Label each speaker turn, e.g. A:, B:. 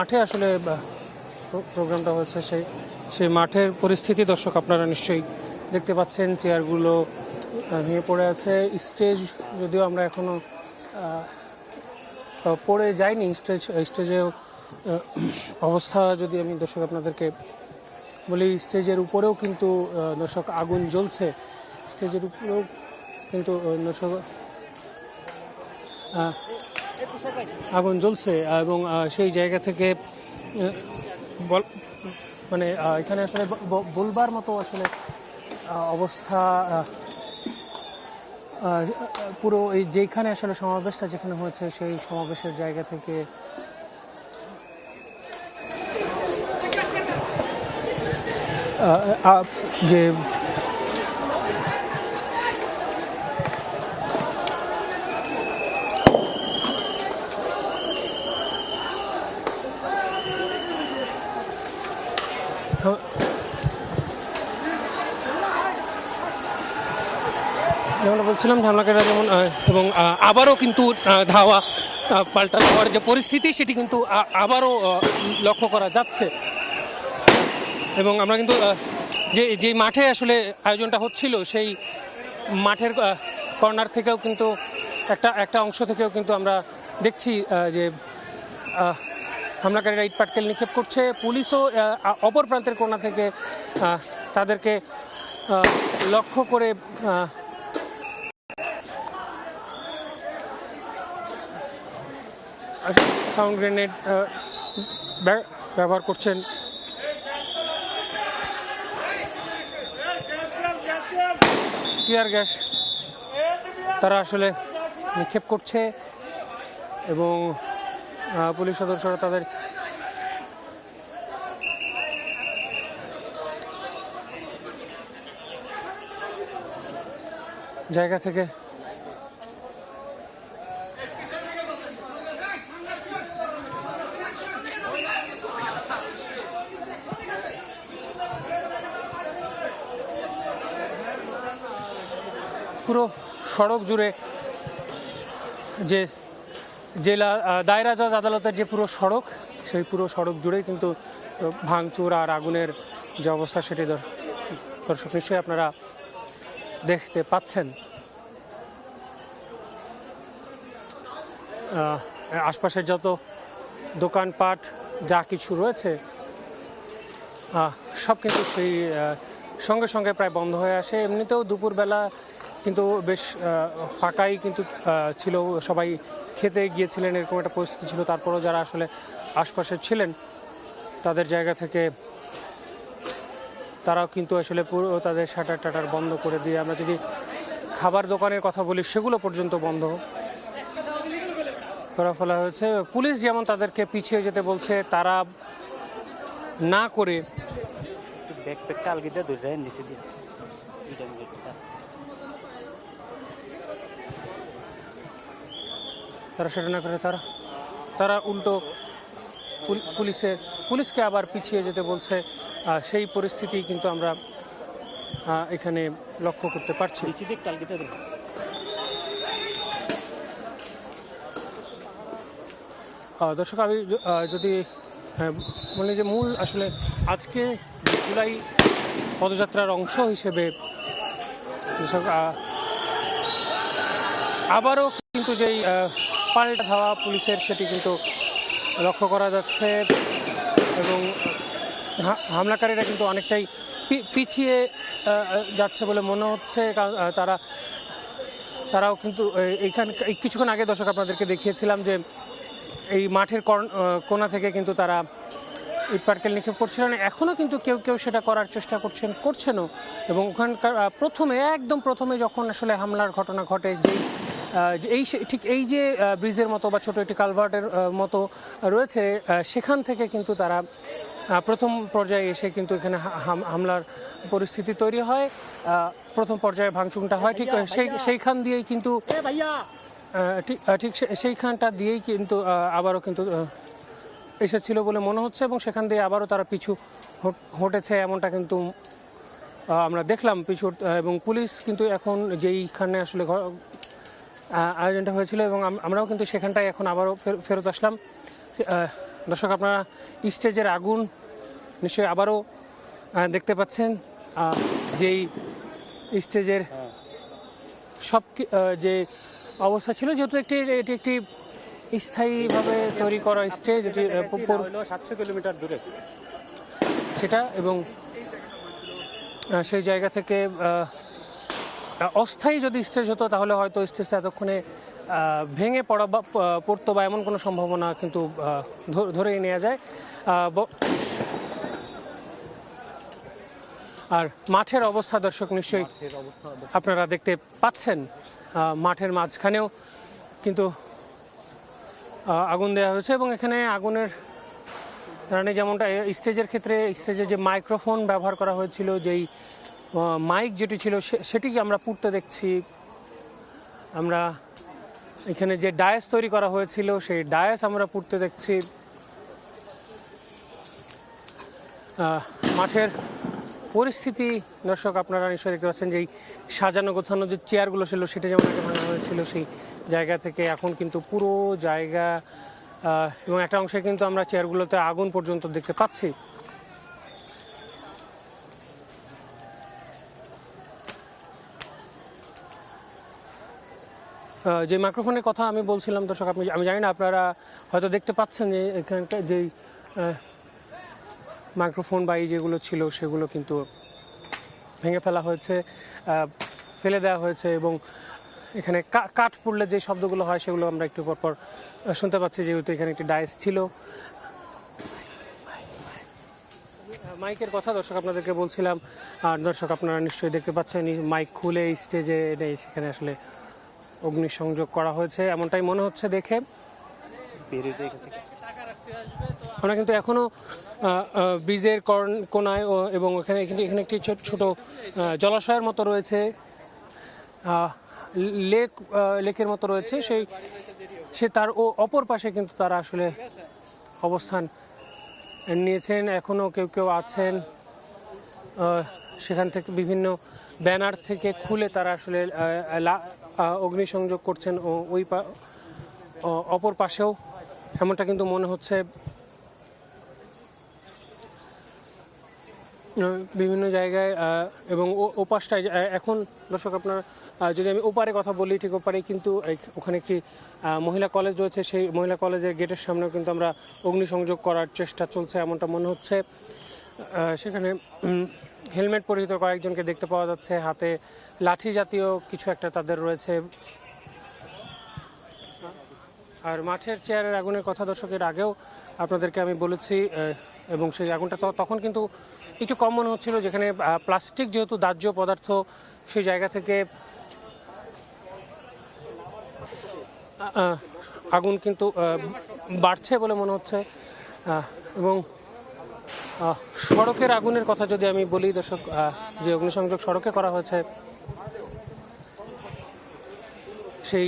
A: মাঠে আসলে প্রোগ্রামটা হচ্ছে সেই মাঠের পরিস্থিতি দর্শক আপনারা নিশ্চয়ই দেখতে পাচ্ছেন। চেয়ারগুলো ভেঙে পড়ে আছে। স্টেজ যদিও আমরা এখনো পড়ে যাইনি, স্টেজে অবস্থা যদি আমি দর্শক আপনাদেরকে বলি, স্টেজের উপরেও কিন্তু দর্শক আগুন জ্বলছে। স্টেজের উপরেও কিন্তু দর্শক আগুন জ্বলছে এবং সেই জায়গা থেকে মানে এখানে আসলে বলবার মতো আসলে অবস্থা। পুরো এই যেখানে আসলে সমাবেশটা যেখানে হয়েছে সেই সমাবেশের জায়গা থেকে যে যেমন বলছিলাম ধামলাকাটা যেমন এবং আবারও কিন্তু ধাওয়া পাল্টা হওয়ার যে পরিস্থিতি সেটি কিন্তু আবারও লক্ষ্য করা যাচ্ছে। এবং আমরা কিন্তু যে মাঠে আসলে আয়োজনটা হচ্ছিল সেই মাঠের কর্নার থেকেও কিন্তু একটা অংশ থেকেও কিন্তু আমরা দেখছি যে হামলাকারীরা ইট পাটকেল নিক্ষেপ করছে। পুলিশও অপর প্রান্তের কোণা থেকে তাদেরকে লক্ষ্য করে সাউন্ড গ্রেনেড ব্যবহার করছেন। টিয়ার গ্যাস তারা আসলে নিক্ষেপ করছে এবং পুলিশ সদস্যরা তাদের জায়গা থেকে পুরো সড়ক জুড়ে যে জেলা দায়রা জজ আদালতের যে পুরো সড়ক, সেই পুরো সড়ক জুড়েই কিন্তু ভাঙচুর আর আগুনের যে অবস্থা সেটি দর্শক নিশ্চয়ই আপনারা দেখতে পাচ্ছেন। আশপাশের যত দোকানপাট যা কিছু রয়েছে সব কিন্তু সেই সঙ্গে সঙ্গে প্রায় বন্ধ হয়ে আসে। এমনিতেও দুপুরবেলা কিন্তু বেশ ফাঁকাই কিন্তু ছিল, সবাই খেতে গিয়েছিলেন, এরকম একটা পরিস্থিতি ছিল। তারপরেও যারা আসলে আশপাশে ছিলেন তাদের জায়গা থেকে তারাও কিন্তু আসলে পুরো তাদের শাটার টাটার বন্ধ করে দিয়ে, আমরা যদি খাবার দোকানের কথা বলি সেগুলো পর্যন্ত বন্ধ করে ফেলা হয়েছে। পুলিশ যেমন তাদেরকে পিছিয়ে যেতে বলছে, তারা না করে তারা সেটা না করে তারা উল্টো পুলিশকে আবার পিছিয়ে যেতে বলছে। সেই পরিস্থিতি কিন্তু আমরা এখানে লক্ষ্য করতে পারছি। দর্শক আমি যদি বলি যে মূল আসলে আজকে জুলাই পদযাত্রার অংশ হিসেবে দর্শক আবারও কিন্তু যেই পাল্টা ধাওয়া পুলিশের সেটি কিন্তু লক্ষ্য করা যাচ্ছে এবং হামলাকারীরা কিন্তু অনেকটাই পিছিয়ে যাচ্ছে বলে মনে হচ্ছে। তারাও কিন্তু এইখানে কিছুক্ষণ আগে দর্শক আপনাদেরকে দেখিয়েছিলাম যে এই মাঠের কোণা থেকে কিন্তু তারা ইট পাটকেল নিক্ষেপ করছিলেন। এখনও কিন্তু কেউ সেটা করার চেষ্টা করছেনও। এবং ওখানকার একদম প্রথমে যখন আসলে হামলার ঘটনা ঘটে, ঠিক এই যে ব্রিজের মতো বা ছোট একটি কালভার্টের মতো রয়েছে, সেখান থেকে কিন্তু তারা প্রথম পর্যায়ে এসে কিন্তু এখানে হামলার পরিস্থিতি তৈরি হয়। প্রথম পর্যায়ে ভাঙচুরটা হয়, ঠিক সেইখান দিয়েই কিন্তু ঠিক সেইখানটা দিয়েই কিন্তু আবারও কিন্তু এসেছিল বলে মনে হচ্ছে এবং সেখান দিয়ে আবারও তারা পিছু হটেছে এমনটা কিন্তু আমরা দেখলাম পিছু। এবং পুলিশ কিন্তু এখন যেইখানে আসলে আয়োজনটা হয়েছিল এবং আমরাও কিন্তু সেখানটায় এখন আবারও ফেরত আসলাম। দর্শক আপনারা স্টেজের আগুন নিশ্চয়ই আবারও দেখতে পাচ্ছেন, যেই স্টেজের সব যে অবস্থা ছিল, যেহেতু এটি একটি স্থায়ীভাবে তৈরি করা স্টেজ, এটি
B: 700 কিলোমিটার দূরে
A: সেটা, এবং সেই জায়গা থেকে অস্থায়ী যদি স্টেজ হতো তাহলে হয়তো স্টেজটা এতক্ষণে ভেঙে পড়তো বা এমন কোনো সম্ভাবনা কিন্তু ধরেই নেওয়া যায়। আর মাঠের অবস্থা দর্শক নিশ্চয়ই আপনারা দেখতে পাচ্ছেন, মাঠের মাঝখানেও কিন্তু আগুন দেওয়া হয়েছে, এবং এখানে আগুনের কারণে যেমনটা স্টেজের ক্ষেত্রে স্টেজের যে মাইক্রোফোন ব্যবহার করা হয়েছিল, যেই মাইক যেটি ছিল সেটিকে আমরা পুড়তে দেখছি। আমরা এখানে যে ডায়াস তৈরি করা হয়েছিল সেই ডায়াস আমরা পুড়তে দেখছি। মাঠের পরিস্থিতি দর্শক আপনারা নিশ্চয়ই দেখতে পাচ্ছেন, যেই সাজানো গোছানো যে চেয়ারগুলো ছিল সেটা যেমন আগে ভাঙা হয়েছিল, সেই জায়গা থেকে এখন কিন্তু পুরো জায়গা, এবং একটা অংশে কিন্তু আমরা চেয়ারগুলোতে আগুন পর্যন্ত দেখতে পাচ্ছি। যে মাইক্রোফোনের কথা আমি বলছিলাম দর্শক, আমি জানি না আপনারা হয়তো দেখতে পাচ্ছেন যে এখানকার যেই মাইক্রোফোন বা এই যেগুলো ছিল সেগুলো কিন্তু ভেঙে ফেলা হয়েছে, ফেলে দেওয়া হয়েছে, এবং এখানে কাঠ পুড়লে যে শব্দগুলো হয় সেগুলো আমরা একটু পর শুনতে পাচ্ছি, যেহেতু এখানে একটি ডায়াস ছিল। মাইকের কথা দর্শক আপনাদেরকে বলছিলাম, আর দর্শক আপনারা নিশ্চয়ই দেখতে পাচ্ছেন মাইক খুলে স্টেজে এনে সেখানে আসলে অগ্নিসংযোগ করা হয়েছে এমনটাই মনে হচ্ছে দেখে। আমরা কিন্তু এখনো ব্রিজের কোনায় এবং এখানে একটি ছোট জলাশয়ের মতো রয়েছে, লেকের মতো রয়েছে, সে তার অপর পাশে কিন্তু তারা আসলে অবস্থান নিয়েছেন। এখনো কেউ আছেন, সেখান থেকে বিভিন্ন ব্যানার থেকে খুলে তারা আসলে অগ্নিসংযোগ করছেন, ও ওই অপর পাশেও এমনটা কিন্তু মনে হচ্ছে। বিভিন্ন জায়গায় এবং ওপাশটায় এখন দর্শক আপনার যদি আমি ওপারে কথা বলি, ঠিক ওপারে কিন্তু ওখানে একটি মহিলা কলেজ রয়েছে, সেই মহিলা কলেজের গেটের সামনেও কিন্তু আমরা অগ্নিসংযোগ করার চেষ্টা চলছে এমনটা মনে হচ্ছে। সেখানে হেলমেট পরিহিত কয়েকজনকে দেখতে পাওয়া যাচ্ছে, হাতে লাঠি জাতীয় কিছু একটা তাদের রয়েছে। আর মাঠের চেয়ারের আগুনের কথা দর্শকের আগেও আপনাদেরকে আমি বলেছি, এবং সেই আগুনটা তখন কিন্তু একটু কম মনে হচ্ছিল, যেখানে প্লাস্টিক যেহেতু দাহ্য পদার্থ, সেই জায়গা থেকে আগুন কিন্তু বাড়ছে বলে মনে হচ্ছে। এবং সড়কের আগুনের কথা যদি আমি বলি দর্শক, যে অগ্নিসংযোগ সড়কে করা হয়েছে, সেই